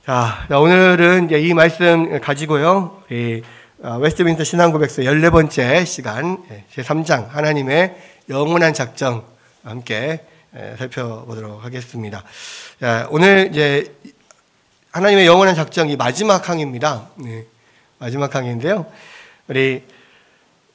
자, 오늘은 이제 이 말씀 가지고요, 웨스트민스터 신앙고백서 14번째 시간, 제3장, 하나님의 영원한 작정, 함께 살펴보도록 하겠습니다. 자, 오늘 이제 하나님의 영원한 작정이 마지막 항입니다. 마지막 항인데요. 우리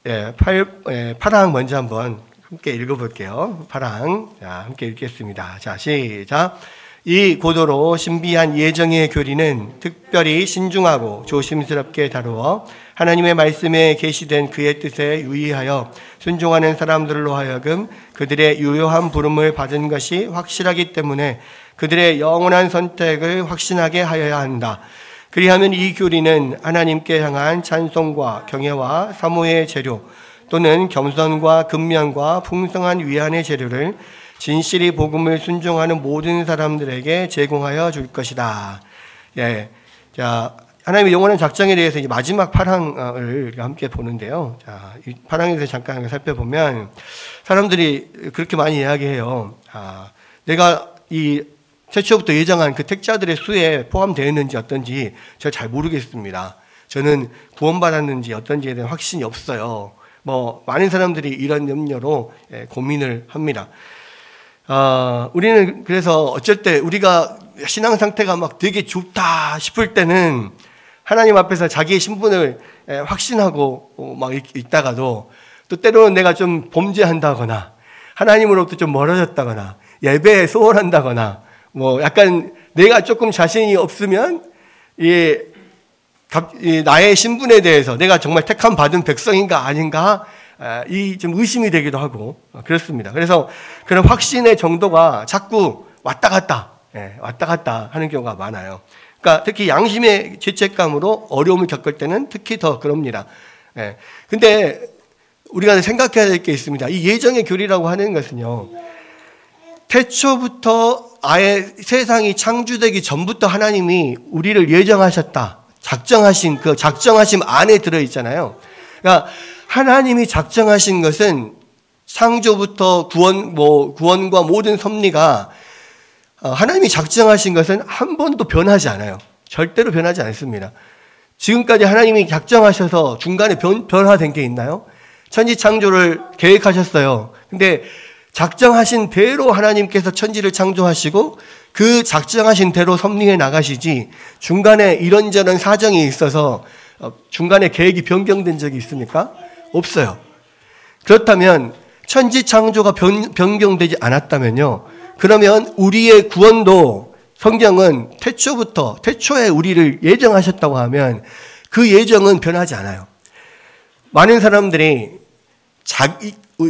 8항 먼저 한번 함께 읽어볼게요. 8항. 자, 함께 읽겠습니다. 자, 시작. 이 고도로 신비한 예정의 교리는 특별히 신중하고 조심스럽게 다루어 하나님의 말씀에 계시된 그의 뜻에 유의하여 순종하는 사람들로 하여금 그들의 유효한 부름을 받은 것이 확실하기 때문에 그들의 영원한 선택을 확신하게 하여야 한다. 그리하면 이 교리는 하나님께 향한 찬송과 경애와 사모의 재료 또는 겸손과 근면과 풍성한 위안의 재료를 진실이 복음을 순종하는 모든 사람들에게 제공하여 줄 것이다. 예. 자, 하나님의 영원한 작정에 대해서 이제 마지막 8항을 함께 보는데요. 자, 이 8항에서 잠깐 살펴보면 사람들이 그렇게 많이 이야기해요. 내가 이 최초부터 예정한 그 택자들의 수에 포함되었는지 어떤지 제가 잘 모르겠습니다. 저는 구원받았는지 어떤지에 대한 확신이 없어요. 많은 사람들이 이런 염려로 고민을 합니다. 우리는 그래서 어쩔 때 우리가 신앙 상태가 막 되게 좋다 싶을 때는 하나님 앞에서 자기의 신분을 확신하고 막 있다가도 또 때로는 내가 좀 범죄한다거나 하나님으로부터 좀 멀어졌다거나 예배에 소홀한다거나 약간 내가 조금 자신이 없으면 나의 신분에 대해서 내가 정말 택함 받은 백성인가 아닌가 좀 의심이 되기도 하고 그렇습니다. 그래서 그런 확신의 정도가 자꾸 왔다 갔다 하는 경우가 많아요. 그러니까 특히 양심의 죄책감으로 어려움을 겪을 때는 특히 더 그럽니다. 근데 우리가 생각해야 될 게 있습니다. 이 예정의 교리라고 하는 것은요, 태초부터 아예 세상이 창조되기 전부터 하나님이 우리를 예정하셨다. 작정하신 그 작정하심 안에 들어있잖아요. 그러니까 하나님이 작정하신 것은 창조부터 구원과 모든 섭리가 하나님이 작정하신 것은 한 번도 변하지 않아요. 절대로 변하지 않습니다. 지금까지 하나님이 작정하셔서 중간에 변화된 게 있나요? 천지 창조를 계획하셨어요. 근데 작정하신 대로 하나님께서 천지를 창조하시고 그 작정하신 대로 섭리해 나가시지 중간에 이런저런 사정이 있어서 중간에 계획이 변경된 적이 있습니까? 없어요. 그렇다면 천지 창조가 변경되지 않았다면요, 그러면 우리의 구원도 성경은 태초에 우리를 예정하셨다고 하면 그 예정은 변하지 않아요. 많은 사람들이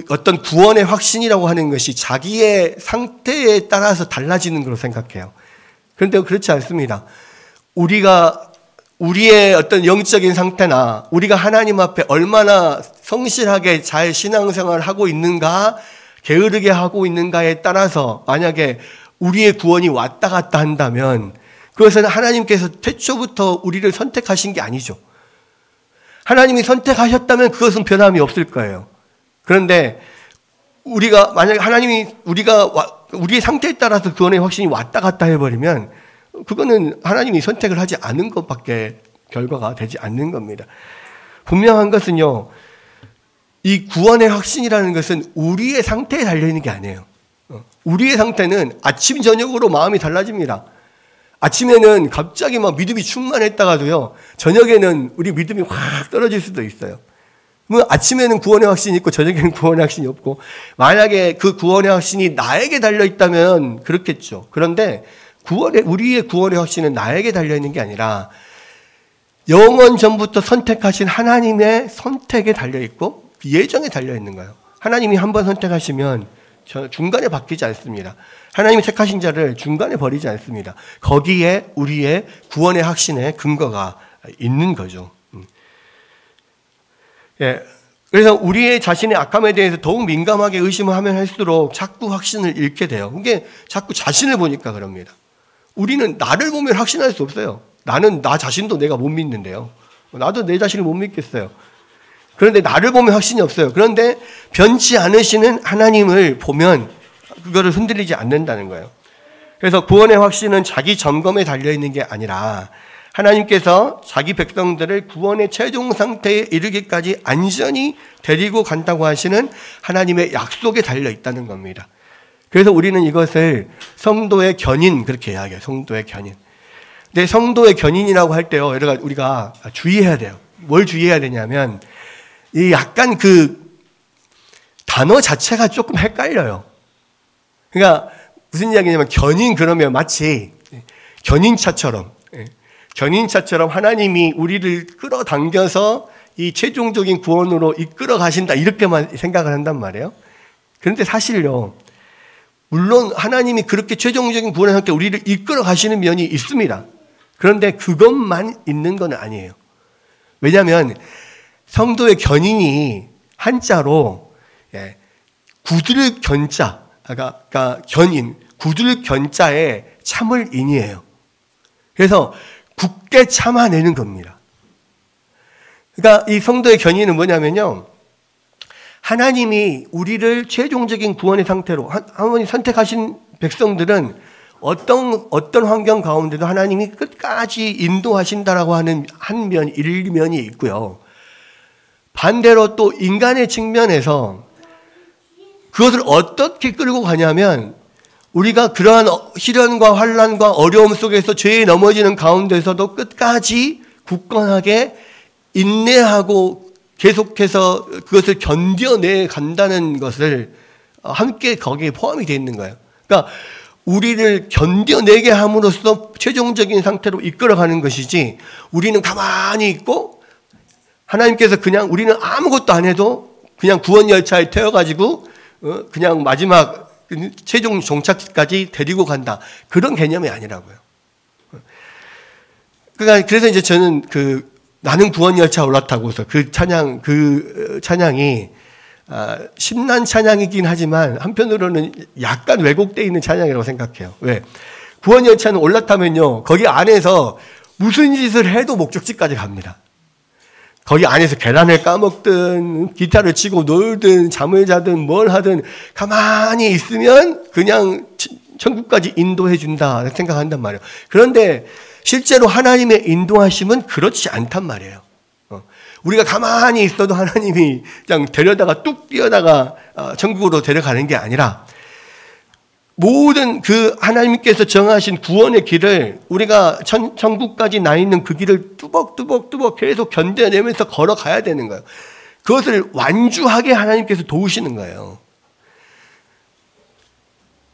어떤 구원의 확신이라고 하는 것이 자기의 상태에 따라서 달라지는 걸로 생각해요. 그런데 그렇지 않습니다. 우리의 어떤 영적인 상태나 우리가 하나님 앞에 얼마나 성실하게 잘 신앙생활을 하고 있는가, 게으르게 하고 있는가에 따라서 만약에 우리의 구원이 왔다 갔다 한다면 그것은 하나님께서 태초부터 우리를 선택하신 게 아니죠. 하나님이 선택하셨다면 그것은 변함이 없을 거예요. 그런데 만약에 우리의 상태에 따라서 구원의 확신이 왔다 갔다 해버리면 그거는 하나님이 선택을 하지 않은 것밖에 결과가 되지 않는 겁니다. 분명한 것은요, 이 구원의 확신이라는 것은 우리의 상태에 달려있는 게 아니에요. 우리의 상태는 아침 저녁으로 마음이 달라집니다. 아침에는 갑자기 막 믿음이 충만했다가도요, 저녁에는 우리 믿음이 확 떨어질 수도 있어요. 아침에는 구원의 확신이 있고 저녁에는 구원의 확신이 없고, 만약에 그 구원의 확신이 나에게 달려있다면 그렇겠죠. 그런데 우리의 구원의 확신은 나에게 달려있는 게 아니라 영원 전부터 선택하신 하나님의 선택에 달려있고 예정에 달려있는 거예요. 하나님이 한번 선택하시면 중간에 바뀌지 않습니다. 하나님이 택하신 자를 중간에 버리지 않습니다. 거기에 우리의 구원의 확신의 근거가 있는 거죠. 그래서 우리의 자신의 악함에 대해서 더욱 민감하게 의심을 하면 할수록 자꾸 확신을 잃게 돼요. 그게 자꾸 자신을 보니까 그럽니다. 우리는 나를 보면 확신할 수 없어요. 나는 나 자신도 내가 못 믿는데요. 나도 내 자신을 못 믿겠어요. 그런데 나를 보면 확신이 없어요. 그런데 변치 않으시는 하나님을 보면 그거를 흔들리지 않는다는 거예요. 그래서 구원의 확신은 자기 점검에 달려있는 게 아니라 하나님께서 자기 백성들을 구원의 최종 상태에 이르기까지 안전히 데리고 간다고 하시는 하나님의 약속에 달려있다는 겁니다. 그래서 우리는 이것을 성도의 견인 그렇게 이야기해요. 성도의 견인. 근데 성도의 견인이라고 할 때요, 우리가 주의해야 돼요. 뭘 주의해야 되냐면 이 약간 그 단어 자체가 조금 헷갈려요. 그러니까 무슨 이야기냐면 견인 그러면 마치 견인차처럼 하나님이 우리를 끌어당겨서 이 최종적인 구원으로 이끌어 가신다 이렇게만 생각을 한단 말이에요. 그런데 사실요, 물론 하나님이 그렇게 최종적인 구원의 상태 우리를 이끌어 가시는 면이 있습니다. 그런데 그것만 있는 건 아니에요. 왜냐하면 성도의 견인이 한자로 구들 견자, 그러니까 견인, 구들 견자에 참을 인이에요. 그래서 굳게 참아내는 겁니다. 그러니까 이 성도의 견인은 뭐냐면요, 하나님이 우리를 최종적인 구원의 상태로 하나님이 선택하신 백성들은 어떤 환경 가운데도 하나님이 끝까지 인도하신다라고 하는 일면이 있고요. 반대로 또 인간의 측면에서 그것을 어떻게 끌고 가냐면 우리가 그러한 시련과 환난과 어려움 속에서 죄에 넘어지는 가운데서도 끝까지 굳건하게 인내하고 계속해서 그것을 견뎌내 간다는 것을 함께 거기에 포함이 되어 있는 거예요. 그러니까 우리를 견뎌내게 함으로써 최종적인 상태로 이끌어가는 것이지, 우리는 가만히 있고 하나님께서 그냥 우리는 아무것도 안 해도 그냥 구원 열차에 태워가지고 그냥 마지막 최종 종착지까지 데리고 간다, 그런 개념이 아니라고요. 그러니까 그래서 이제 저는 나는 구원 열차 올라타고서 그 찬양이 신난 찬양이긴 하지만 한편으로는 약간 왜곡되어 있는 찬양이라고 생각해요. 왜? 구원 열차는 올라타면요, 거기 안에서 무슨 짓을 해도 목적지까지 갑니다. 거기 안에서 계란을 까먹든 기타를 치고 놀든 잠을 자든 뭘 하든 가만히 있으면 그냥 천국까지 인도해 준다 생각한단 말이에요. 그런데 실제로 하나님의 인도하심은 그렇지 않단 말이에요. 우리가 가만히 있어도 하나님이 그냥 데려다가 뚝 뛰어다가 천국으로 데려가는 게 아니라, 모든 그 하나님께서 정하신 구원의 길을 우리가 천국까지 나 있는 그 길을 뚜벅뚜벅 계속 견뎌내면서 걸어가야 되는 거예요. 그것을 완주하게 하나님께서 도우시는 거예요.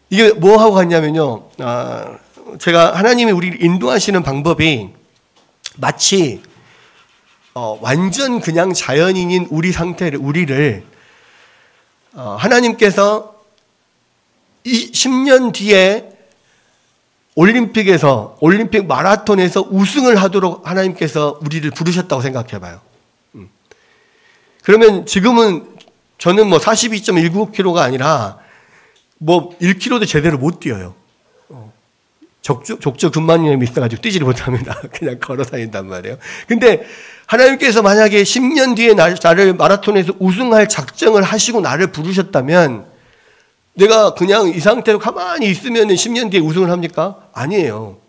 이게 뭐하고 같냐면요, 제가 하나님이 우리를 인도하시는 방법이 마치 완전 그냥 자연인인 우리를 하나님께서 이 10년 뒤에 올림픽 마라톤에서 우승을 하도록 하나님께서 우리를 부르셨다고 생각해 봐요. 그러면 지금은 저는 42.195km가 아니라 1km도 제대로 못 뛰어요. 족저 근만염이 있어가지고 뛰지를 못합니다. 그냥 걸어 다닌단 말이에요. 근데 하나님께서 만약에 10년 뒤에 나를 마라톤에서 우승할 작정을 하시고 나를 부르셨다면, 내가 그냥 이 상태로 가만히 있으면 10년 뒤에 우승을 합니까? 아니에요.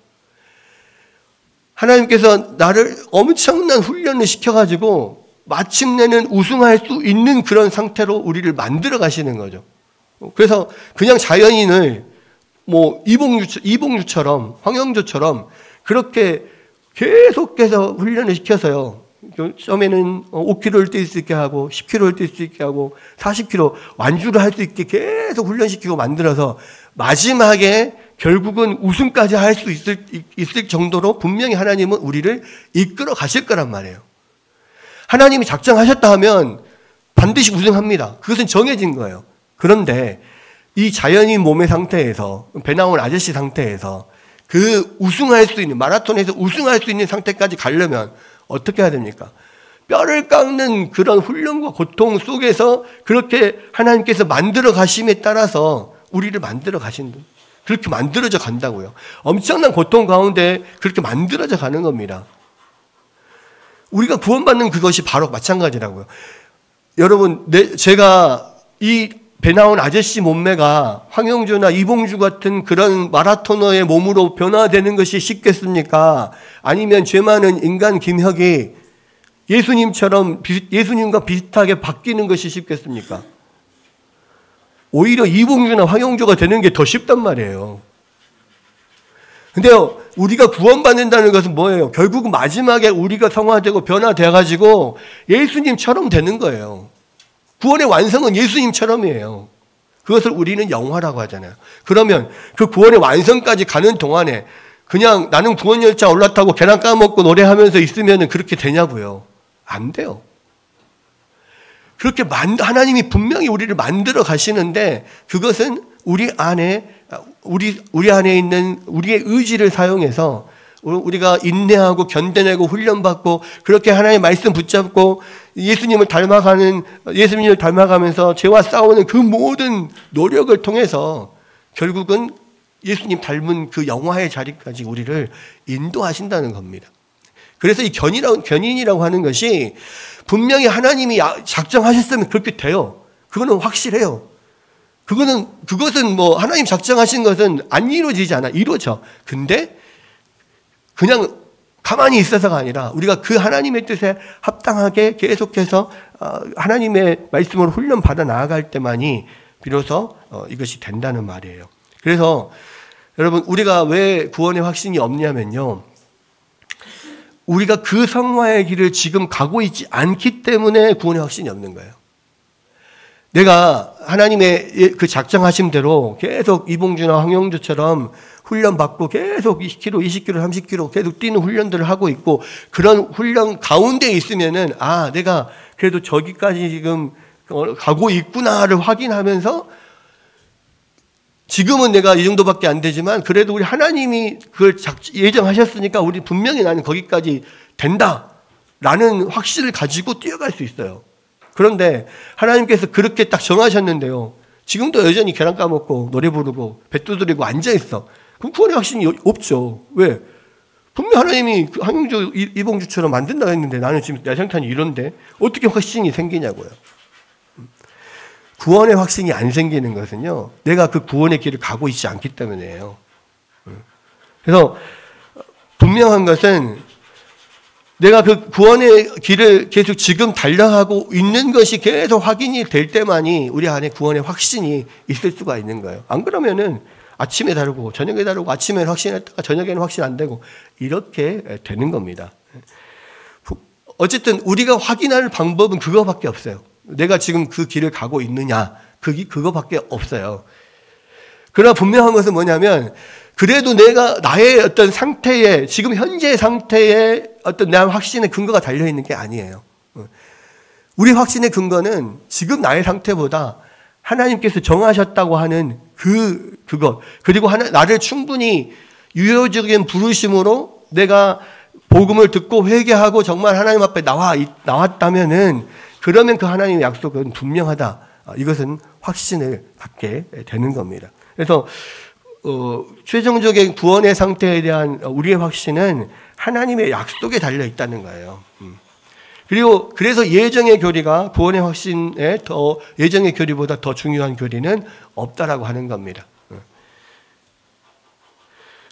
하나님께서 나를 엄청난 훈련을 시켜가지고 마침내는 우승할 수 있는 그런 상태로 우리를 만들어 가시는 거죠. 그래서 그냥 자연인을 이봉주처럼, 황영조처럼 그렇게 계속해서 훈련을 시켜서요, 처음에는 5km를 뛸 수 있게 하고 10km를 뛸 수 있게 하고 40km 완주를 할 수 있게 계속 훈련시키고 만들어서 마지막에 결국은 우승까지 할 수 있을 정도로 분명히 하나님은 우리를 이끌어 가실 거란 말이에요. 하나님이 작정하셨다 하면 반드시 우승합니다. 그것은 정해진 거예요. 그런데 이 자연인 몸의 상태에서, 배 나온 아저씨 상태에서 그 우승할 수 있는, 마라톤에서 우승할 수 있는 상태까지 가려면 어떻게 해야 됩니까? 뼈를 깎는 그런 훈련과 고통 속에서 그렇게 하나님께서 만들어 가심에 따라서 우리를 만들어 가신, 그렇게 만들어져 간다고요. 엄청난 고통 가운데 그렇게 만들어져 가는 겁니다. 우리가 구원받는 그것이 바로 마찬가지라고요. 여러분, 제가 이 배 나온 아저씨 몸매가 황영조나 이봉주 같은 그런 마라토너의 몸으로 변화되는 것이 쉽겠습니까? 아니면 죄 많은 인간 김혁이 예수님과 비슷하게 바뀌는 것이 쉽겠습니까? 오히려 이봉주나 황영조가 되는 게 더 쉽단 말이에요. 근데요, 우리가 구원받는다는 것은 뭐예요? 결국 마지막에 우리가 성화되고 변화되어가지고 예수님처럼 되는 거예요. 구원의 완성은 예수님처럼이에요. 그것을 우리는 영화라고 하잖아요. 그러면 그 구원의 완성까지 가는 동안에 그냥 나는 구원 열차 올라타고 계란 까먹고 노래하면서 있으면 그렇게 되냐고요. 안 돼요. 그렇게 하나님이 분명히 우리를 만들어 가시는데 그것은 우리 안에 있는 우리의 의지를 사용해서 우리가 인내하고 견뎌내고 훈련받고 그렇게 하나님의 말씀 붙잡고 예수님을 닮아가면서 죄와 싸우는 그 모든 노력을 통해서 결국은 예수님 닮은 그 영화의 자리까지 우리를 인도하신다는 겁니다. 그래서 이 견인이라고 하는 것이 분명히 하나님이 작정하셨으면 그렇게 돼요. 그거는 확실해요. 그것은 뭐 하나님 작정하신 것은 안 이루어지지 않아. 이루어져. 근데 그냥 가만히 있어서가 아니라 우리가 그 하나님의 뜻에 합당하게 계속해서 하나님의 말씀으로 훈련받아 나아갈 때만이 비로소 이것이 된다는 말이에요. 그래서 여러분 우리가 왜 구원의 확신이 없냐면요. 우리가 그 성화의 길을 지금 가고 있지 않기 때문에 구원의 확신이 없는 거예요. 내가 하나님의 그 작정하심대로 계속 이봉주나 황영주처럼 훈련받고 계속 20km, 20km, 30km 계속 뛰는 훈련들을 하고 있고 그런 훈련 가운데 있으면은 내가 그래도 저기까지 지금 가고 있구나를 확인하면서 지금은 내가 이 정도밖에 안 되지만 그래도 우리 하나님이 그걸 예정하셨으니까 우리 분명히 나는 거기까지 된다라는 확신을 가지고 뛰어갈 수 있어요. 그런데 하나님께서 그렇게 딱 정하셨는데요. 지금도 여전히 계란 까먹고 노래 부르고 배 두드리고 앉아있어. 그럼 구원의 확신이 없죠. 왜? 분명 하나님이 황영조, 이봉주처럼 만든다고 했는데 나는 지금 내 생탄이 이런데 어떻게 확신이 생기냐고요. 구원의 확신이 안 생기는 것은요. 내가 그 구원의 길을 가고 있지 않기 때문이에요. 그래서 분명한 것은 내가 그 구원의 길을 계속 지금 달려가고 있는 것이 계속 확인이 될 때만이 우리 안에 구원의 확신이 있을 수가 있는 거예요. 안 그러면은 아침에 다르고 저녁에 다르고 아침에는 확신했다가 저녁에는 확신 안 되고 이렇게 되는 겁니다. 어쨌든 우리가 확인할 방법은 그거밖에 없어요. 내가 지금 그 길을 가고 있느냐 그거밖에 없어요. 그러나 분명한 것은 뭐냐면 그래도 내가 나의 어떤 상태에 지금 현재 상태에 어떤 내 확신의 근거가 달려있는 게 아니에요. 우리 확신의 근거는 지금 나의 상태보다 하나님께서 정하셨다고 하는 그것 그리고 나를 충분히 유효적인 부르심으로 내가 복음을 듣고 회개하고 정말 하나님 앞에 나왔다면은 그러면 그 하나님의 약속은 분명하다. 이것은 확신을 갖게 되는 겁니다. 그래서 최종적인 구원의 상태에 대한 우리의 확신은 하나님의 약속에 달려 있다는 거예요. 그리고 그래서 예정의 교리가 구원의 확신에 예정의 교리보다 더 중요한 교리는 없다라고 하는 겁니다.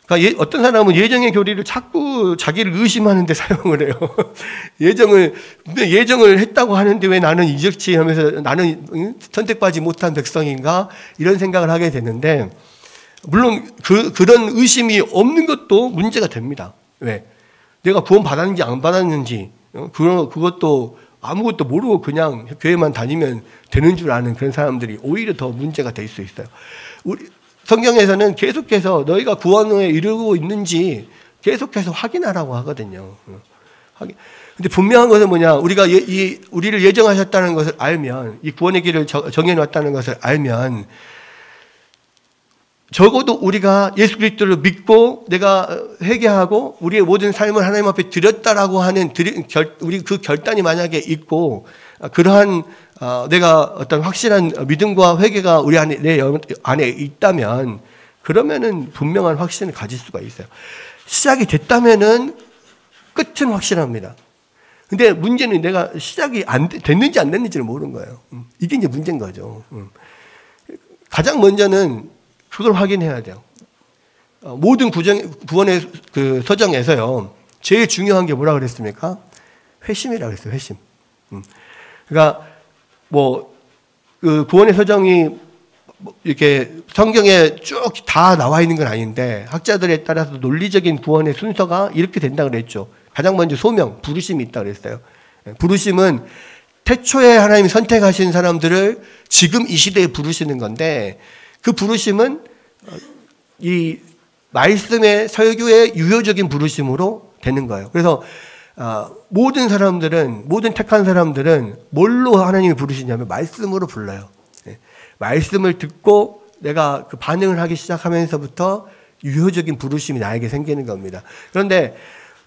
그러니까 어떤 사람은 예정의 교리를 자꾸 자기를 의심하는데 사용을 해요. 예정을 했다고 하는데 왜 나는 이적지 하면서 나는 선택받지 못한 백성인가 이런 생각을 하게 되는데 물론 그런 의심이 없는 것도 문제가 됩니다. 왜? 내가 구원 받았는지 안 받았는지 그것도 아무것도 모르고 그냥 교회만 다니면 되는 줄 아는 그런 사람들이 오히려 더 문제가 될 수 있어요. 성경에서는 계속해서 너희가 구원에 이르고 있는지 계속해서 확인하라고 하거든요. 근데 분명한 것은 뭐냐? 우리가 우리를 예정하셨다는 것을 알면, 이 구원의 길을 정해놨다는 것을 알면, 적어도 우리가 예수 그리스도를 믿고 내가 회개하고 우리의 모든 삶을 하나님 앞에 드렸다라고 하는 우리 그 결단이 만약에 있고 그러한 내가 어떤 확실한 믿음과 회개가 우리 안에 내 안에 있다면 그러면은 분명한 확신을 가질 수가 있어요. 시작이 됐다면은 끝은 확실합니다. 근데 문제는 내가 시작이 됐는지 안 됐는지를 모르는 거예요. 이게 이제 문제인 거죠. 가장 먼저는 그걸 확인해야 돼요. 모든 구원의 그 서정에서요, 제일 중요한 게 뭐라 그랬습니까? 회심이라고 했어요, 회심. 그러니까, 그 구원의 서정이 이렇게 성경에 쭉 다 나와 있는 건 아닌데, 학자들에 따라서 논리적인 구원의 순서가 이렇게 된다 그랬죠. 가장 먼저 소명, 부르심이 있다 그랬어요. 부르심은 태초에 하나님이 선택하신 사람들을 지금 이 시대에 부르시는 건데, 그 부르심은 이 말씀의 설교의 유효적인 부르심으로 되는 거예요. 그래서 모든 택한 사람들은 뭘로 하나님이 부르시냐면 말씀으로 불러요. 말씀을 듣고 내가 그 반응을 하기 시작하면서부터 유효적인 부르심이 나에게 생기는 겁니다. 그런데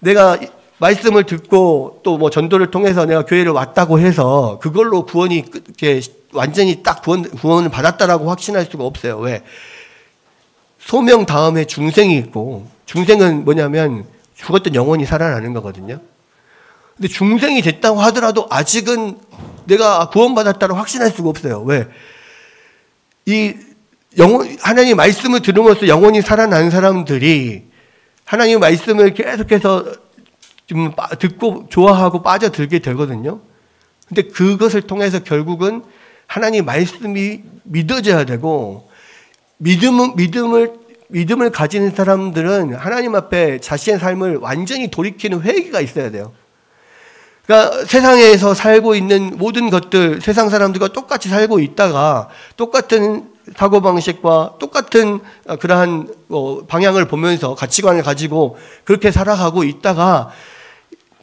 내가 말씀을 듣고 또 전도를 통해서 내가 교회를 왔다고 해서 그걸로 구원이 이렇게 완전히 딱 구원을 받았다라고 확신할 수가 없어요. 왜? 소명 다음에 중생이 있고, 중생은 뭐냐면 죽었던 영혼이 살아나는 거거든요. 근데 중생이 됐다고 하더라도 아직은 내가 구원받았다고 확신할 수가 없어요. 왜? 하나님 말씀을 들음으로써 영혼이 살아난 사람들이 하나님 말씀을 계속해서 좀 듣고 좋아하고 빠져들게 되거든요. 근데 그것을 통해서 결국은 하나님 말씀이 믿어져야 되고, 믿음을 가지는 사람들은 하나님 앞에 자신의 삶을 완전히 돌이키는 회개가 있어야 돼요. 그러니까 세상에서 살고 있는 모든 것들, 세상 사람들과 똑같이 살고 있다가 똑같은 사고방식과 똑같은 그러한 방향을 보면서 가치관을 가지고 그렇게 살아가고 있다가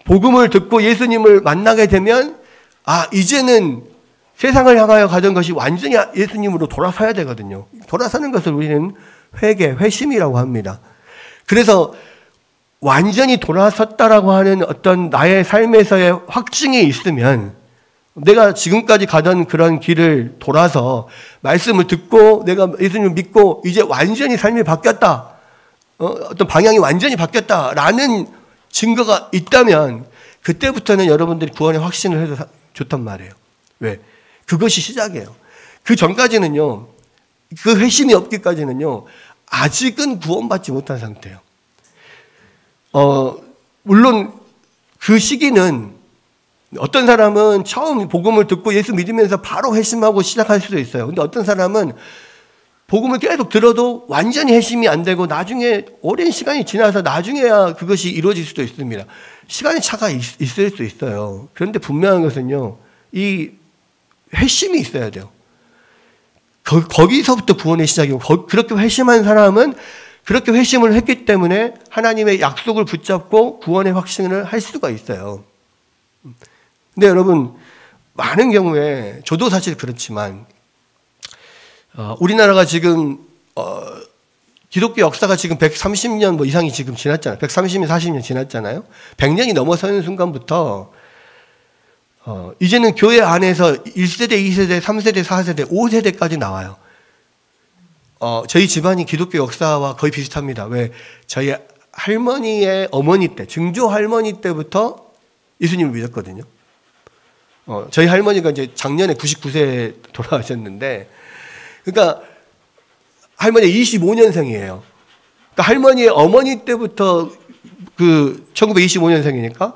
복음을 듣고 예수님을 만나게 되면 이제는 세상을 향하여 가던 것이 완전히 예수님으로 돌아서야 되거든요. 돌아서는 것을 우리는 회심이라고 합니다. 그래서 완전히 돌아섰다라고 하는 어떤 나의 삶에서의 확증이 있으면, 내가 지금까지 가던 그런 길을 돌아서 말씀을 듣고 내가 예수님을 믿고 이제 완전히 삶이 바뀌었다, 어떤 방향이 완전히 바뀌었다라는 증거가 있다면 그때부터는 여러분들이 구원의 확신을 해도 좋단 말이에요. 왜? 그것이 시작이에요. 그 전까지는요, 그 회심이 없기까지는요, 아직은 구원받지 못한 상태예요. 물론 그 시기는 어떤 사람은 처음 복음을 듣고 예수 믿으면서 바로 회심하고 시작할 수도 있어요. 근데 어떤 사람은 복음을 계속 들어도 완전히 회심이 안 되고 나중에 오랜 시간이 지나서 나중에야 그것이 이루어질 수도 있습니다. 시간의 차가 있을 수 있어요. 그런데 분명한 것은요, 이 회심이 있어야 돼요. 거기서부터 구원의 시작이고, 그렇게 회심한 사람은 그렇게 회심을 했기 때문에 하나님의 약속을 붙잡고 구원의 확신을 할 수가 있어요. 근데 여러분, 많은 경우에 저도 사실 그렇지만 우리나라가 지금 기독교 역사가 지금 130년 이상이 지금 지났잖아요. 130년, 40년 지났잖아요. 100년이 넘어서는 순간부터 이제는 교회 안에서 1세대, 2세대, 3세대, 4세대, 5세대까지 나와요. 저희 집안이 기독교 역사와 거의 비슷합니다. 왜? 저희 할머니의 어머니 때, 증조 할머니 때부터 예수님을 믿었거든요. 저희 할머니가 이제 작년에 99세에 돌아가셨는데, 그러니까 할머니 25년생이에요. 그러니까 할머니의 어머니 때부터 1925년생이니까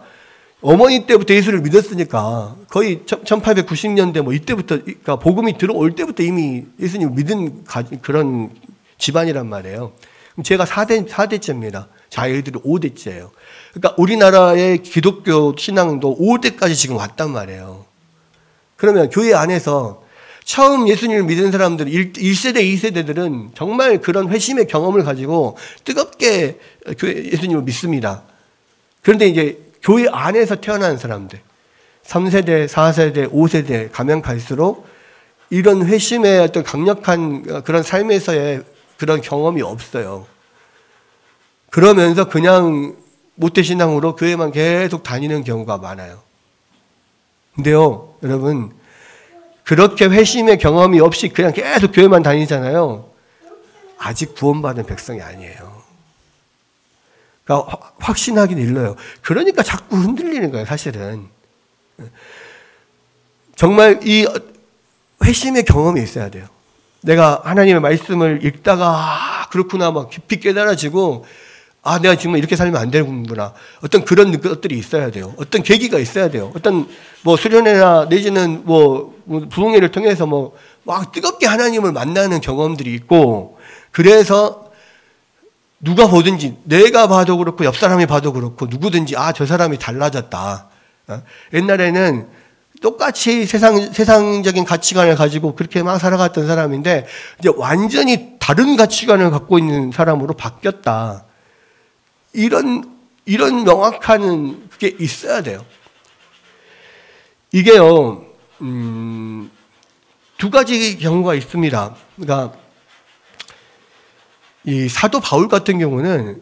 어머니 때부터 예수를 믿었으니까 거의 1890년대 이때부터, 그러니까 복음이 들어올 때부터 이미 예수님을 믿은 그런 집안이란 말이에요. 그럼 제가 4대째입니다. 자녀들이 5대째예요. 그러니까 우리나라의 기독교 신앙도 5대까지 지금 왔단 말이에요. 그러면 교회 안에서 처음 예수님을 믿은 사람들, 1세대, 2세대들은 정말 그런 회심의 경험을 가지고 뜨겁게 예수님을 믿습니다. 그런데 이제 교회 안에서 태어난 사람들, 3세대, 4세대, 5세대 가면 갈수록 이런 회심의 어떤 강력한 그런 삶에서의 그런 경험이 없어요. 그러면서 그냥 모태신앙으로 교회만 계속 다니는 경우가 많아요. 근데요, 여러분, 그렇게 회심의 경험이 없이 그냥 계속 교회만 다니잖아요. 아직 구원받은 백성이 아니에요. 그러니까 확신하기는 일러요. 그러니까 자꾸 흔들리는 거예요, 사실은. 정말 이 회심의 경험이 있어야 돼요. 내가 하나님의 말씀을 읽다가 그렇구나 막 깊이 깨달아지고 내가 지금 이렇게 살면 안 되는구나. 어떤 그런 것들이 있어야 돼요. 어떤 계기가 있어야 돼요. 어떤 수련회나 내지는 부흥회를 통해서 막 뜨겁게 하나님을 만나는 경험들이 있고, 그래서 누가 보든지 내가 봐도 그렇고 옆 사람이 봐도 그렇고 누구든지 저 사람이 달라졌다. 옛날에는 똑같이 세상적인 가치관을 가지고 그렇게 막 살아갔던 사람인데 이제 완전히 다른 가치관을 갖고 있는 사람으로 바뀌었다. 이런 명확한 게 있어야 돼요. 이게요, 두 가지 경우가 있습니다. 그러니까 이 사도 바울 같은 경우는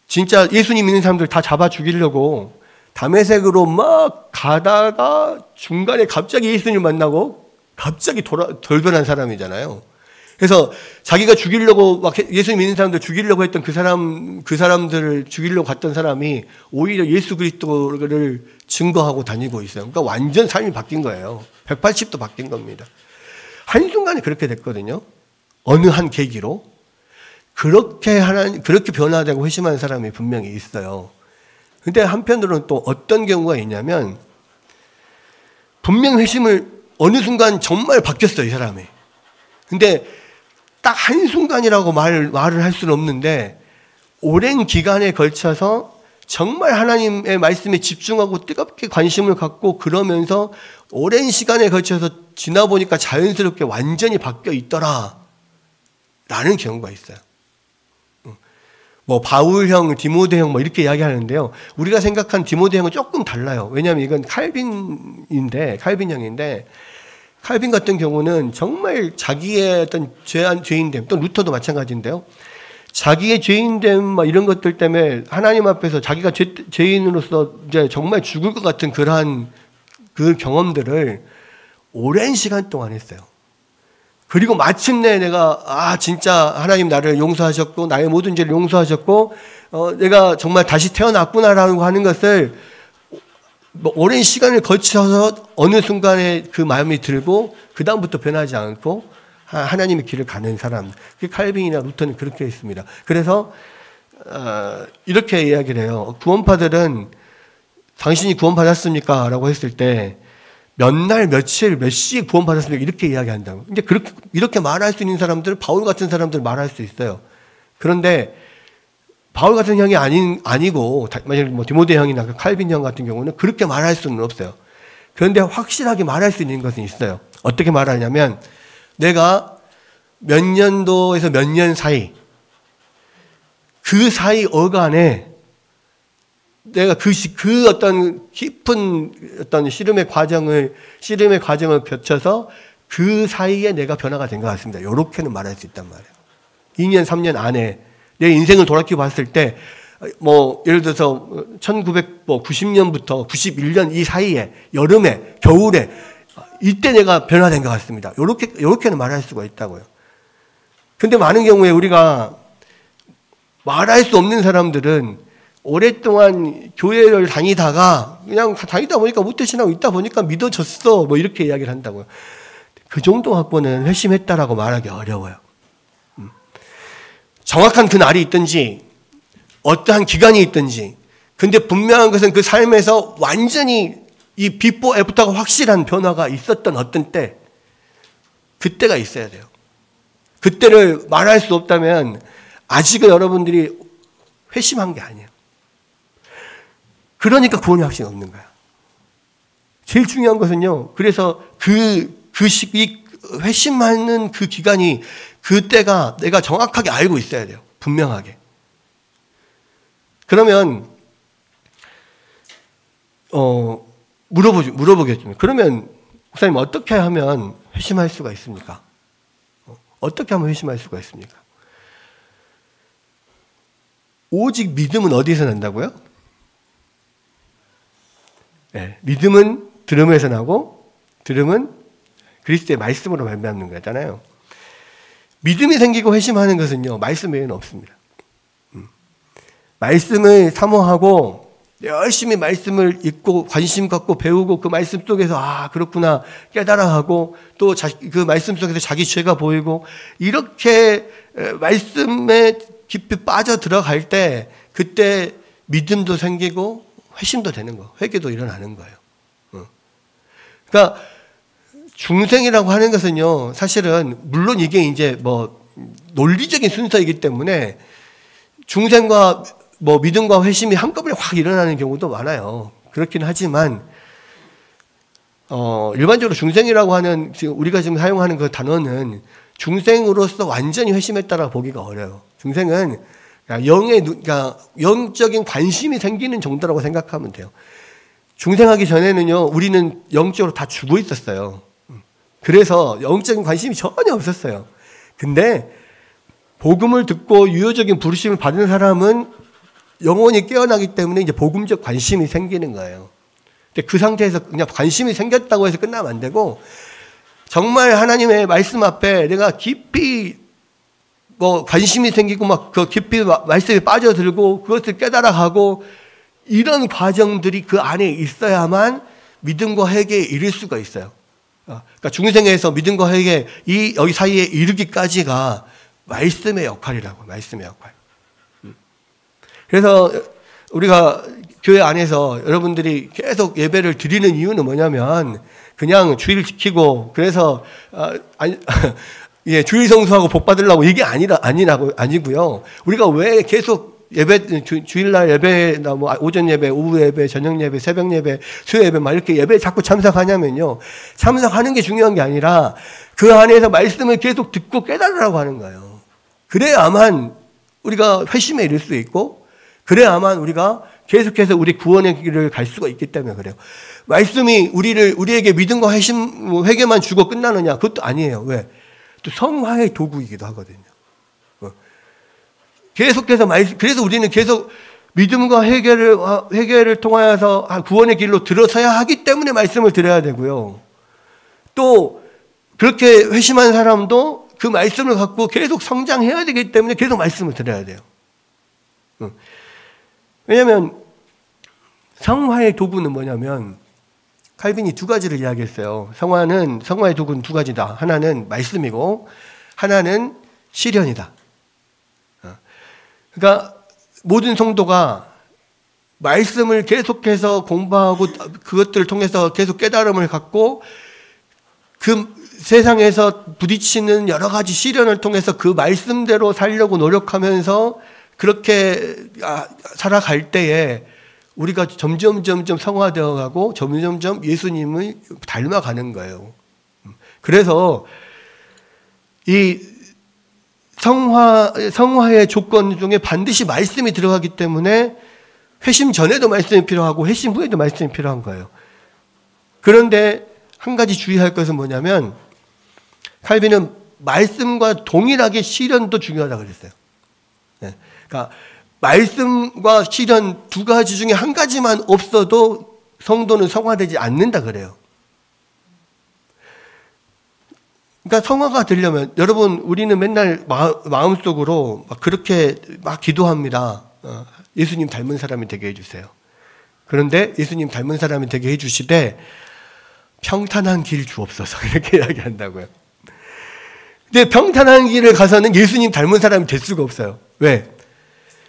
진짜 예수님 믿는 사람들 다 잡아 죽이려고 다메섹으로 막 가다가 중간에 갑자기 예수님 만나고 갑자기 돌변한 사람이잖아요. 그래서 자기가 죽이려고 막 예수님 믿는 사람들 죽이려고 했던 그 사람들을 죽이려고 갔던 사람이 오히려 예수 그리스도를 증거하고 다니고 있어요. 그러니까 완전 삶이 바뀐 거예요. 180도 바뀐 겁니다. 한순간에 그렇게 됐거든요. 어느 한 계기로. 그렇게 변화되고 회심한 사람이 분명히 있어요. 근데 한편으로는 또 어떤 경우가 있냐면 분명 회심을 어느 순간 정말 바뀌었어요, 이 사람이. 근데 딱 한순간이라고 말을 할 수는 없는데 오랜 기간에 걸쳐서 정말 하나님의 말씀에 집중하고 뜨겁게 관심을 갖고 그러면서 오랜 시간에 걸쳐서 지나 보니까 자연스럽게 완전히 바뀌어 있더라 라는 경우가 있어요. 바울형, 디모데형 이렇게 이야기하는데요. 우리가 생각한 디모데형은 조금 달라요. 왜냐하면 이건 칼빈형인데 칼빈 같은 경우는 정말 자기의 어떤 죄인됨, 또 루터도 마찬가지인데요. 자기의 죄인됨 이런 것들 때문에 하나님 앞에서 자기가 죄인으로서 이제 정말 죽을 것 같은 그러한 그 경험들을 오랜 시간 동안 했어요. 그리고 마침내 내가 진짜 하나님 나를 용서하셨고 나의 모든 죄를 용서하셨고 내가 정말 다시 태어났구나라고 하는 것을 오랜 시간을 거쳐서 어느 순간에 그 마음이 들고 그 다음부터 변하지 않고 하나님의 길을 가는 사람. 칼빈이나 루터는 그렇게 했습니다. 그래서 이렇게 이야기를 해요. 구원파들은 당신이 구원받았습니까? 라고 했을 때 몇 날, 며칠, 몇 시에 구원받았습니까? 이렇게 이야기한다고. 근데 이렇게 말할 수 있는 사람들, 바울 같은 사람들 말할 수 있어요. 그런데 바울 같은 형이 아니고, 만약에 디모데 형이나 칼빈 형 같은 경우는 그렇게 말할 수는 없어요. 그런데 확실하게 말할 수 있는 것은 있어요. 어떻게 말하냐면, 내가 몇 년도에서 몇 년 사이, 그 사이 어간에 내가 그 어떤 깊은 어떤 씨름의 과정을 거쳐서 그 사이에 내가 변화가 된 것 같습니다. 요렇게는 말할 수 있단 말이에요. 2년, 3년 안에 내 인생을 돌이켜 봤을 때, 예를 들어서 1990년부터 91년 이 사이에, 여름에, 겨울에, 이때 내가 변화된 것 같습니다. 요렇게는 말할 수가 있다고요. 근데 많은 경우에 우리가 말할 수 없는 사람들은 오랫동안 교회를 다니다가 그냥 다니다 보니까 모태신앙하고 있다 보니까 믿어졌어. 이렇게 이야기를 한다고요. 그 정도 갖고는 회심했다라고 말하기 어려워요. 정확한 그 날이 있든지 어떠한 기간이 있든지, 근데 분명한 것은 그 삶에서 완전히 이 비포 애프터가 확실한 변화가 있었던 어떤 때, 그때가 있어야 돼요. 그때를 말할 수 없다면 아직은 여러분들이 회심한 게 아니에요. 그러니까 구원의 확신이 없는 거야. 제일 중요한 것은요, 그래서 이 회심하는 그 기간이, 그때가 내가 정확하게 알고 있어야 돼요. 분명하게. 그러면 물어보겠습니다. 그러면 목사님 어떻게 하면 회심할 수가 있습니까? 어떻게 하면 회심할 수가 있습니까? 오직 믿음은 어디에서 난다고요? 네, 믿음은 들음에서 나고 들음은 그리스도의 말씀으로 말미암는 거잖아요. 믿음이 생기고 회심하는 것은요, 말씀 외에는 없습니다. 말씀을 사모하고 열심히 말씀을 읽고 관심 갖고 배우고 그 말씀 속에서 아 그렇구나 깨달아가고 또 그 말씀 속에서 자기 죄가 보이고 이렇게 말씀에 깊이 빠져 들어갈 때 그때 믿음도 생기고 회심도 되는 거, 회개도 일어나는 거예요. 그러니까 중생이라고 하는 것은요, 사실은 물론 이게 이제 뭐 논리적인 순서이기 때문에 중생과 뭐 믿음과 회심이 한꺼번에 확 일어나는 경우도 많아요. 그렇긴 하지만 일반적으로 중생이라고 하는 지금 우리가 지금 사용하는 그 단어는 중생으로서 완전히 회심했다라고 보기가 어려워요. 중생은 그러니까 영적인 관심이 생기는 정도라고 생각하면 돼요. 중생하기 전에는요, 우리는 영적으로 다 죽어 있었어요. 그래서 영적인 관심이 전혀 없었어요. 근데 복음을 듣고 유효적인 부르심을 받은 사람은 영혼이 깨어나기 때문에 이제 복음적 관심이 생기는 거예요. 근데 그 상태에서 그냥 관심이 생겼다고 해서 끝나면 안 되고 정말 하나님의 말씀 앞에 내가 깊이 뭐 관심이 생기고 막 그 깊이 말씀에 빠져들고 그것을 깨달아가고 이런 과정들이 그 안에 있어야만 믿음과 회개에 이를 수가 있어요. 그러니까 중생에서 믿음과 회개 여기 사이에 이르기까지가 말씀의 역할이라고, 말씀의 역할. 그래서 우리가 교회 안에서 여러분들이 계속 예배를 드리는 이유는 뭐냐면 그냥 주일 지키고 그래서 예, 주일 성수하고 복 받으려고 이게 아니고요. 우리가 왜 계속 예배, 주일날 예배나 뭐 오전 예배, 오후 예배, 저녁 예배, 새벽 예배, 수요 예배 막 이렇게 예배에 자꾸 참석하냐면요. 참석하는 게 중요한 게 아니라 그 안에서 말씀을 계속 듣고 깨달으라고 하는 거예요. 그래야만 우리가 회심에 이를 수 있고 그래야만 우리가 계속해서 우리 구원의 길을 갈 수가 있기 때문에 그래요. 말씀이 우리에게 믿음과 회개만 주고 끝나느냐? 그것도 아니에요. 왜? 또 성화의 도구이기도 하거든요. 계속해서 그래서 우리는 계속 믿음과 회개를 통하여서 구원의 길로 들어서야 하기 때문에 말씀을 드려야 되고요. 또 그렇게 회심한 사람도 그 말씀을 갖고 계속 성장해야 되기 때문에 계속 말씀을 드려야 돼요. 왜냐하면 성화의 도구는 뭐냐면 칼빈이 두 가지를 이야기했어요. 성화의 도구는 두 가지다. 하나는 말씀이고 하나는 시련이다. 그러니까 모든 성도가 말씀을 계속해서 공부하고 그것들을 통해서 계속 깨달음을 갖고 그 세상에서 부딪히는 여러 가지 시련을 통해서 그 말씀대로 살려고 노력하면서 그렇게 살아갈 때에 우리가 점점 성화되어 가고 점점 예수님을 닮아가는 거예요. 그래서 이 성화의 조건 중에 반드시 말씀이 들어가기 때문에 회심 전에도 말씀이 필요하고 회심 후에도 말씀이 필요한 거예요. 그런데 한 가지 주의할 것은 뭐냐면 칼빈은 말씀과 동일하게 시련도 중요하다고 그랬어요. 그러니까 말씀과 시련 두 가지 중에 한 가지만 없어도 성도는 성화되지 않는다 그래요. 그러니까 성화가 되려면 여러분 우리는 맨날 마음속으로 그렇게 막 기도합니다. 예수님 닮은 사람이 되게 해주세요. 그런데 예수님 닮은 사람이 되게 해주시되 평탄한 길 주옵소서 이렇게 이야기한다고요. 근데 평탄한 길을 가서는 예수님 닮은 사람이 될 수가 없어요. 왜?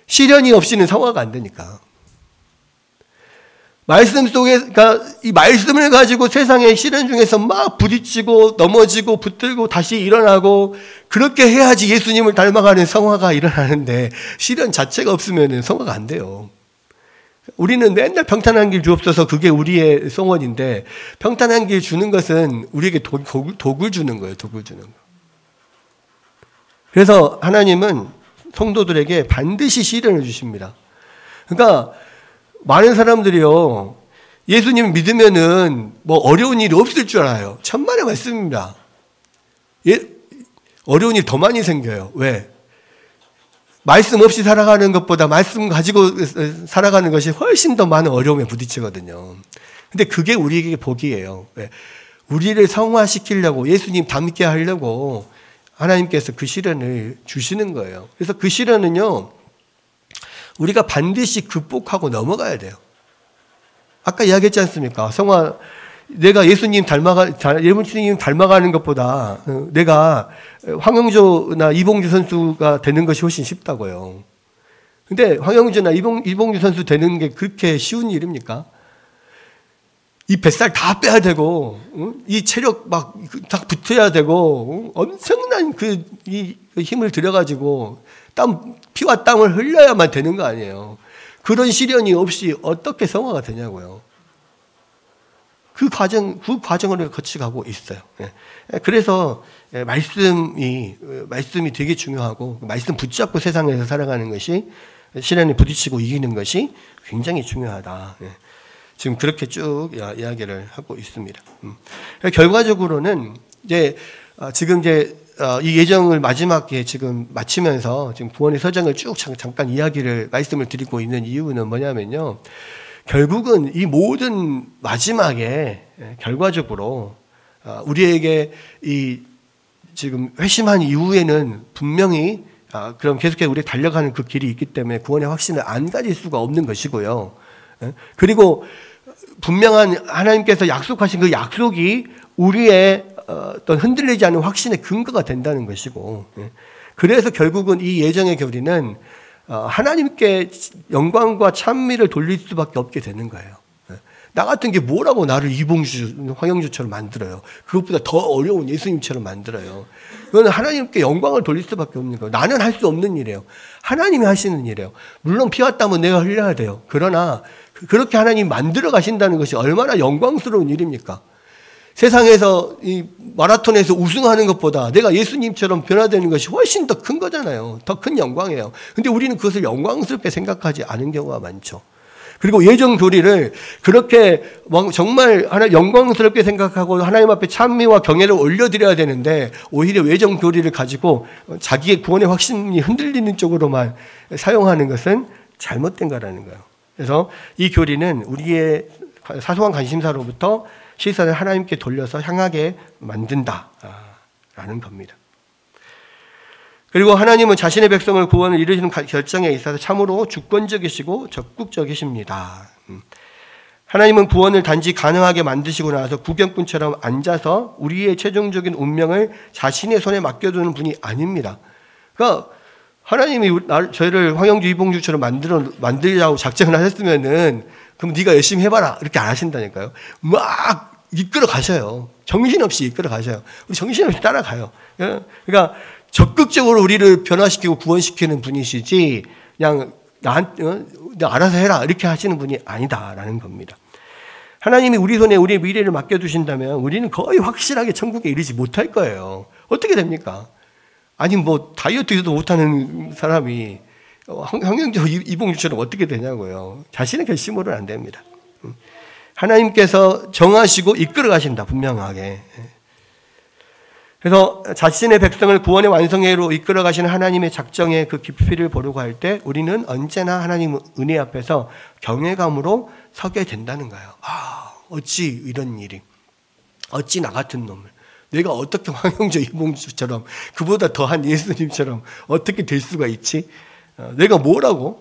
시련이 없이는 성화가 안 되니까. 말씀 속에, 그러니까 이 말씀을 가지고 세상의 시련 중에서 막 부딪히고 넘어지고 붙들고 다시 일어나고 그렇게 해야지 예수님을 닮아가는 성화가 일어나는데 시련 자체가 없으면 성화가 안 돼요. 우리는 맨날 평탄한 길 주옵소서 그게 우리의 소원인데 평탄한 길 주는 것은 우리에게 독을 주는 거예요. 독을 주는 거. 그래서 하나님은 성도들에게 반드시 시련을 주십니다. 그러니까 많은 사람들이요, 예수님 믿으면은 뭐 어려운 일이 없을 줄 알아요. 천만의 말씀입니다. 어려운 일 더 많이 생겨요. 왜? 말씀 없이 살아가는 것보다 말씀 가지고 살아가는 것이 훨씬 더 많은 어려움에 부딪히거든요. 근데 그게 우리에게 복이에요. 왜? 우리를 성화시키려고 예수님 닮게 하려고 하나님께서 그 시련을 주시는 거예요. 그래서 그 시련은요, 우리가 반드시 극복하고 넘어가야 돼요. 아까 이야기했지 않습니까? 내가 예수님 닮아가는 것보다 내가 황영조나 이봉주 선수가 되는 것이 훨씬 쉽다고요. 근데 황영조나 이봉주 선수 되는 게 그렇게 쉬운 일입니까? 이 뱃살 다 빼야 되고, 이 체력 막 다 붙어야 되고, 엄청난 이 힘을 들여가지고 피와 땀을 흘려야만 되는 거 아니에요. 그런 시련이 없이 어떻게 성화가 되냐고요. 그 과정을 거쳐가고 있어요. 그래서 말씀이 되게 중요하고, 말씀 붙잡고 세상에서 살아가는 것이, 시련에 부딪히고 이기는 것이 굉장히 중요하다. 지금 그렇게 쭉 이야기를 하고 있습니다. 결과적으로는 지금 이 예정을 마지막에 지금 마치면서 지금 구원의 서정을 쭉 잠깐 말씀을 드리고 있는 이유는 뭐냐면요. 결국은 이 모든 마지막에 결과적으로 우리에게 지금 회심한 이후에는 분명히 그럼 계속해서 우리 달려가는 그 길이 있기 때문에 구원의 확신을 안 가질 수가 없는 것이고요. 그리고 분명한 하나님께서 약속하신 그 약속이 우리의 어떤 흔들리지 않는 확신의 근거가 된다는 것이고, 그래서 결국은 이 예정의 교리는 하나님께 영광과 찬미를 돌릴 수밖에 없게 되는 거예요. 나 같은 게 뭐라고 나를 이봉주, 황영주처럼 만들어요. 그것보다 더 어려운 예수님처럼 만들어요. 그건 하나님께 영광을 돌릴 수밖에 없는 거예요. 나는 할 수 없는 일이에요. 하나님이 하시는 일이에요. 물론 피와 땀은 내가 흘려야 돼요. 그러나 그렇게 하나님 만들어 가신다는 것이 얼마나 영광스러운 일입니까? 세상에서 이 마라톤에서 우승하는 것보다 내가 예수님처럼 변화되는 것이 훨씬 더 큰 거잖아요. 더 큰 영광이에요. 근데 우리는 그것을 영광스럽게 생각하지 않은 경우가 많죠. 그리고 예정 교리를 그렇게 정말 영광스럽게 생각하고 하나님 앞에 찬미와 경애를 올려드려야 되는데, 오히려 예정 교리를 가지고 자기의 구원의 확신이 흔들리는 쪽으로만 사용하는 것은 잘못된 거라는 거예요. 그래서 이 교리는 우리의 사소한 관심사로부터 시선을 하나님께 돌려서 향하게 만든다라는 겁니다. 그리고 하나님은 자신의 백성을 구원을 이루시는 결정에 있어서 참으로 주권적이시고 적극적이십니다. 하나님은 구원을 단지 가능하게 만드시고 나서 구경꾼처럼 앉아서 우리의 최종적인 운명을 자신의 손에 맡겨두는 분이 아닙니다. 그러니까 하나님이 저희를 황영주, 이봉주처럼 만들자고 작정을 하셨으면은 그럼 네가 열심히 해봐라 이렇게 안 하신다니까요. 막 이끌어 가셔요. 정신없이 이끌어 가셔요. 우리 정신없이 따라가요. 그러니까 적극적으로 우리를 변화시키고 구원시키는 분이시지 그냥 내가 알아서 해라 이렇게 하시는 분이 아니다라는 겁니다. 하나님이 우리 손에 우리의 미래를 맡겨두신다면 우리는 거의 확실하게 천국에 이르지 못할 거예요. 어떻게 됩니까? 아니 다이어트도 못하는 사람이 황영조, 이봉주처럼 어떻게 되냐고요. 자신의 결심으로는 안 됩니다. 하나님께서 정하시고 이끌어 가신다, 분명하게. 그래서 자신의 백성을 구원의 완성회로 이끌어 가시는 하나님의 작정의 그 깊이를 보려고 할 때 우리는 언제나 하나님 은혜 앞에서 경외감으로 서게 된다는 거예요. 어찌 이런 일이, 어찌 나 같은 놈을, 내가 어떻게 황영조, 이봉주처럼 그보다 더한 예수님처럼 어떻게 될 수가 있지? 내가 뭐라고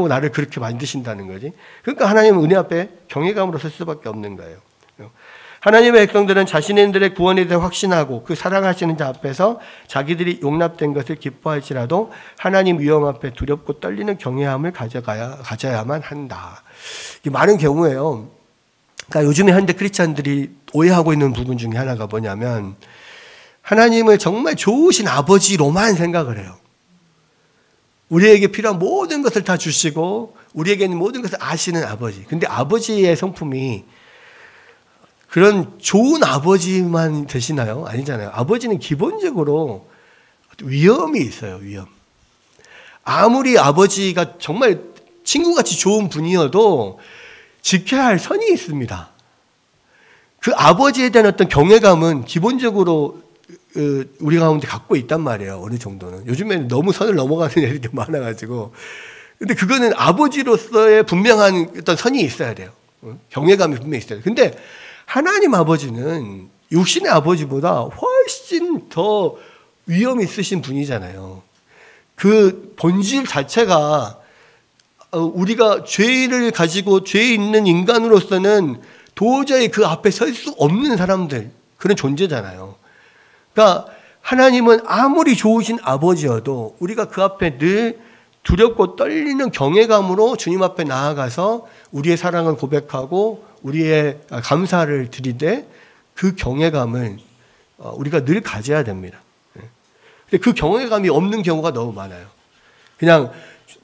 나를 그렇게 만드신다는 거지? 그러니까 하나님은 은혜 앞에 경외감으로 설 수밖에 없는 거예요. 하나님의 백성들은 자신들의 구원에 대해 확신하고 그 사랑하시는 자 앞에서 자기들이 용납된 것을 기뻐할지라도 하나님 위엄 앞에 두렵고 떨리는 경외함을 가져야만 한다. 이게 많은 경우에요. 그러니까 요즘에 현대 크리스찬들이 오해하고 있는 부분 중에 하나가 뭐냐면 하나님을 정말 좋으신 아버지로만 생각을 해요. 우리에게 필요한 모든 것을 다 주시고 우리에게는 모든 것을 아시는 아버지. 근데 아버지의 성품이 그런 좋은 아버지만 되시나요? 아니잖아요. 아버지는 기본적으로 위엄이 있어요. 위엄. 아무리 아버지가 정말 친구같이 좋은 분이어도 지켜야 할 선이 있습니다. 그 아버지에 대한 어떤 경외감은 기본적으로 우리 가운데 갖고 있단 말이에요. 어느 정도는. 요즘에는 너무 선을 넘어가는 애들이 많아가지고. 근데 그거는 아버지로서의 분명한 어떤 선이 있어야 돼요. 경외감이 분명히 있어야 돼요. 근데 하나님 아버지는 육신의 아버지보다 훨씬 더 위엄이 있으신 분이잖아요. 그 본질 자체가 우리가 죄를 가지고 죄 있는 인간으로서는 도저히 그 앞에 설 수 없는 사람들, 그런 존재잖아요. 그러니까 하나님은 아무리 좋으신 아버지여도 우리가 그 앞에 늘 두렵고 떨리는 경외감으로 주님 앞에 나아가서 우리의 사랑을 고백하고 우리의 감사를 드리되 그 경외감을 우리가 늘 가져야 됩니다. 근데 그 경외감이 없는 경우가 너무 많아요. 그냥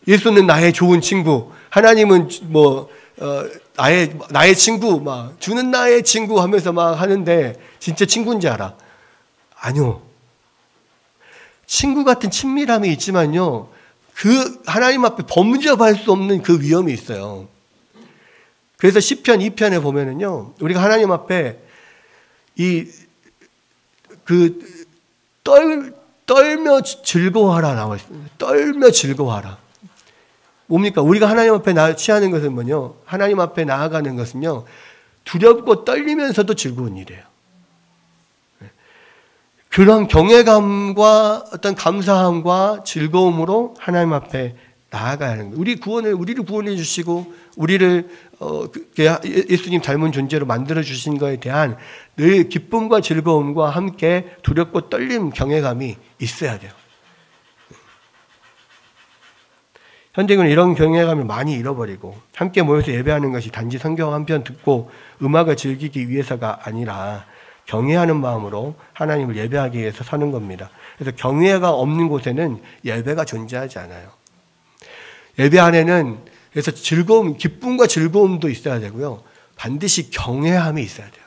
예수는 나의 좋은 친구, 하나님은 나의 친구, 막 주는 나의 친구 하면서 막 하는데 진짜 친구인지 알아? 아니요. 친구 같은 친밀함이 있지만요, 그 하나님 앞에 범접할 수 없는 그 위험이 있어요. 그래서 시편 2편에 보면은요, 우리가 하나님 앞에 떨며 즐거워하라 나와 있습니다. 떨며 즐거워하라. 뭡니까? 우리가 하나님 앞에 취하는 것은 뭐냐? 하나님 앞에 나아가는 것은요, 두렵고 떨리면서도 즐거운 일이에요. 그런 경외감과 어떤 감사함과 즐거움으로 하나님 앞에 나아가야 하는 거예요. 우리를 구원해 주시고 우리를 예수님 닮은 존재로 만들어 주신 것에 대한 늘 기쁨과 즐거움과 함께 두렵고 떨림, 경외감이 있어야 돼요. 현대인은 이런 경외감을 많이 잃어버리고 함께 모여서 예배하는 것이 단지 성경 한 편 듣고 음악을 즐기기 위해서가 아니라 경외하는 마음으로 하나님을 예배하기 위해서 사는 겁니다. 그래서 경외가 없는 곳에는 예배가 존재하지 않아요. 예배 안에는 그래서 기쁨과 즐거움도 있어야 되고요. 반드시 경외함이 있어야 돼요.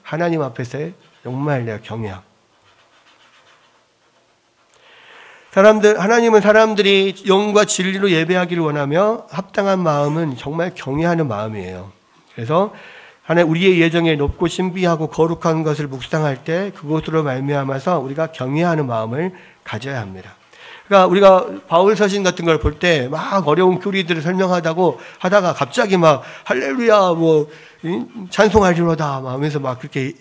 하나님 앞에서의 정말 내가 경외함. 하나님은 사람들이 영과 진리로 예배하기를 원하며 합당한 마음은 정말 경외하는 마음이에요. 그래서 우리의 예정에 높고 신비하고 거룩한 것을 묵상할 때 그것으로 말미암아서 우리가 경외하는 마음을 가져야 합니다. 그러니까 우리가 바울 서신 같은 걸 볼 때 막 어려운 교리들을 설명하다가 갑자기 막 할렐루야 찬송하리로다 하면서 막 그렇게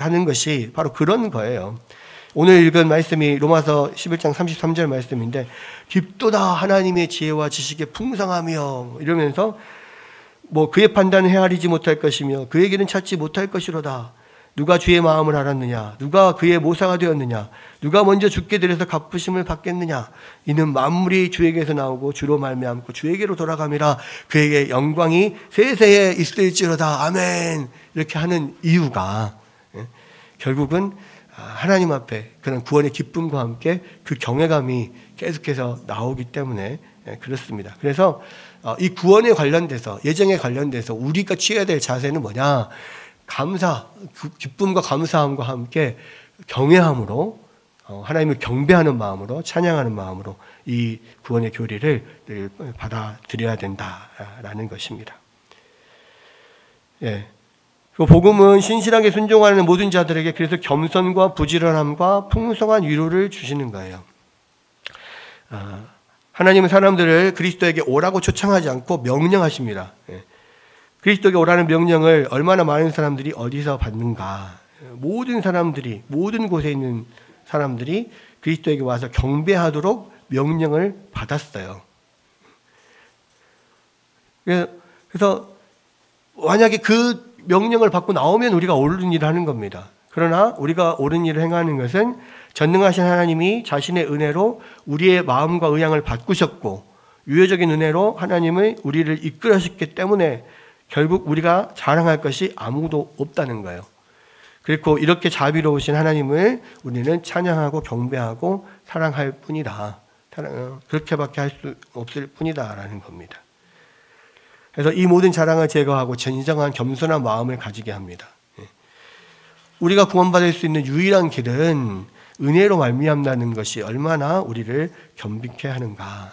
하는 것이 바로 그런 거예요. 오늘 읽은 말씀이 로마서 11장 33절 말씀인데, 깊도다 하나님의 지혜와 지식의 풍성하며 이러면서 그의 판단은 헤아리지 못할 것이며 그의 길은 찾지 못할 것이로다. 누가 주의 마음을 알았느냐? 누가 그의 모사가 되었느냐? 누가 먼저 주께 드려서 갚으심을 받겠느냐? 이는 만물이 주에게서 나오고 주로 말미암고 주에게로 돌아감이라. 그에게 영광이 세세에 있을지로다. 아멘. 이렇게 하는 이유가 결국은 하나님 앞에 그런 구원의 기쁨과 함께 그 경외감이 계속해서 나오기 때문에 그렇습니다. 그래서 이 구원에 관련돼서, 예정에 관련돼서 우리가 취해야 될 자세는 뭐냐? 기쁨과 감사함과 함께 경외함으로, 하나님을 경배하는 마음으로, 찬양하는 마음으로 이 구원의 교리를 늘 받아들여야 된다라는 것입니다. 예. 그 복음은 신실하게 순종하는 모든 자들에게 그래서 겸손과 부지런함과 풍성한 위로를 주시는 거예요. 하나님은 사람들을 그리스도에게 오라고 초청하지 않고 명령하십니다. 그리스도에게 오라는 명령을 얼마나 많은 사람들이 어디서 받는가. 모든 사람들이, 모든 곳에 있는 사람들이 그리스도에게 와서 경배하도록 명령을 받았어요. 그래서 만약에 그 명령을 받고 나오면 우리가 옳은 일을 하는 겁니다. 그러나 우리가 옳은 일을 행하는 것은 전능하신 하나님이 자신의 은혜로 우리의 마음과 의향을 바꾸셨고 유효적인 은혜로 하나님의 우리를 이끌으셨기 때문에 결국 우리가 자랑할 것이 아무도 없다는 거예요. 그리고 이렇게 자비로우신 하나님을 우리는 찬양하고 경배하고 사랑할 뿐이다. 그렇게밖에 할 수 없을 뿐이다라는 겁니다. 그래서 이 모든 자랑을 제거하고 진정한 겸손한 마음을 가지게 합니다. 우리가 구원받을 수 있는 유일한 길은 은혜로 말미암다는 것이 얼마나 우리를 겸비케 하는가.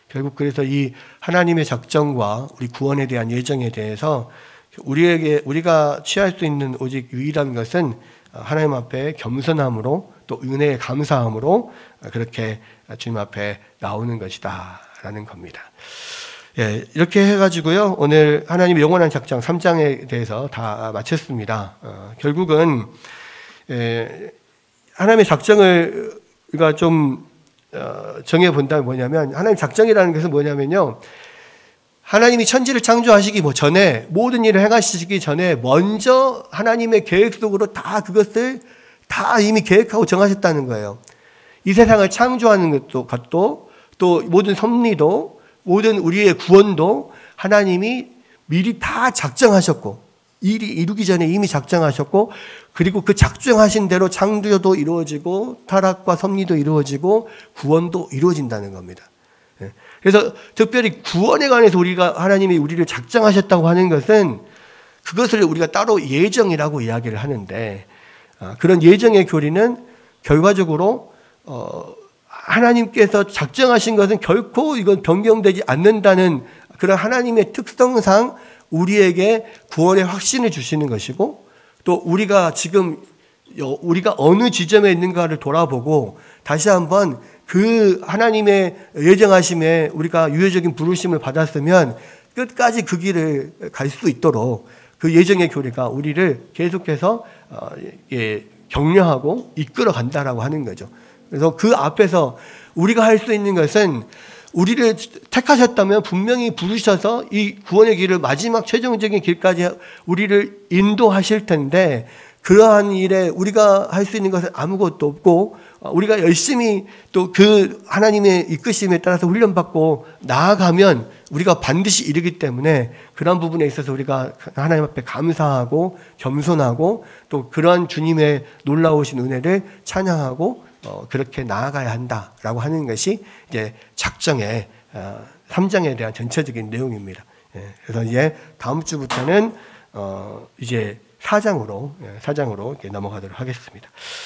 결국 그래서 이 하나님의 작정과 우리 구원에 대한 예정에 대해서 우리가 취할 수 있는 오직 유일한 것은 하나님 앞에 겸손함으로 또 은혜에 감사함으로 그렇게 주님 앞에 나오는 것이다라는 겁니다. 예, 이렇게 해가지고요, 오늘 하나님의 영원한 작정 3장에 대해서 다 마쳤습니다. 결국은, 하나님의 작정을 우리가 좀, 정해본다면 뭐냐면, 하나님의 작정이라는 것은 뭐냐면요, 하나님이 천지를 창조하시기 전에, 모든 일을 행하시기 전에 먼저 하나님의 계획 속으로 다 그것을 다 이미 계획하고 정하셨다는 거예요. 이 세상을 창조하는 것도 또 모든 섭리도 모든 우리의 구원도 하나님이 미리 다 작정하셨고, 일이 이루기 전에 이미 작정하셨고, 그리고 그 작정하신 대로 창조도 이루어지고 타락과 섭리도 이루어지고 구원도 이루어진다는 겁니다. 그래서 특별히 구원에 관해서 하나님이 우리를 작정하셨다고 하는 것은 그것을 우리가 따로 예정이라고 이야기를 하는데, 그런 예정의 교리는 결과적으로 하나님께서 작정하신 것은 결코 이건 변경되지 않는다는 그런 하나님의 특성상 우리에게 구원의 확신을 주시는 것이고, 또 우리가 어느 지점에 있는가를 돌아보고 다시 한번 그 하나님의 예정하심에 우리가 유효적인 부르심을 받았으면 끝까지 그 길을 갈 수 있도록 그 예정의 교리가 우리를 계속해서 격려하고 이끌어 간다라고 하는 거죠. 그래서 그 앞에서 우리가 할 수 있는 것은, 우리를 택하셨다면 분명히 부르셔서 이 구원의 길을 마지막 최종적인 길까지 우리를 인도하실 텐데, 그러한 일에 우리가 할 수 있는 것은 아무것도 없고, 우리가 열심히 또 그 하나님의 이끄심에 따라서 훈련받고 나아가면 우리가 반드시 이르기 때문에, 그런 부분에 있어서 우리가 하나님 앞에 감사하고 겸손하고 또 그러한 주님의 놀라우신 은혜를 찬양하고 그렇게 나아가야 한다라고 하는 것이 이제 작정의 3장에 대한 전체적인 내용입니다. 그래서 이제 다음 주부터는 이제 4장으로 이렇게 넘어가도록 하겠습니다.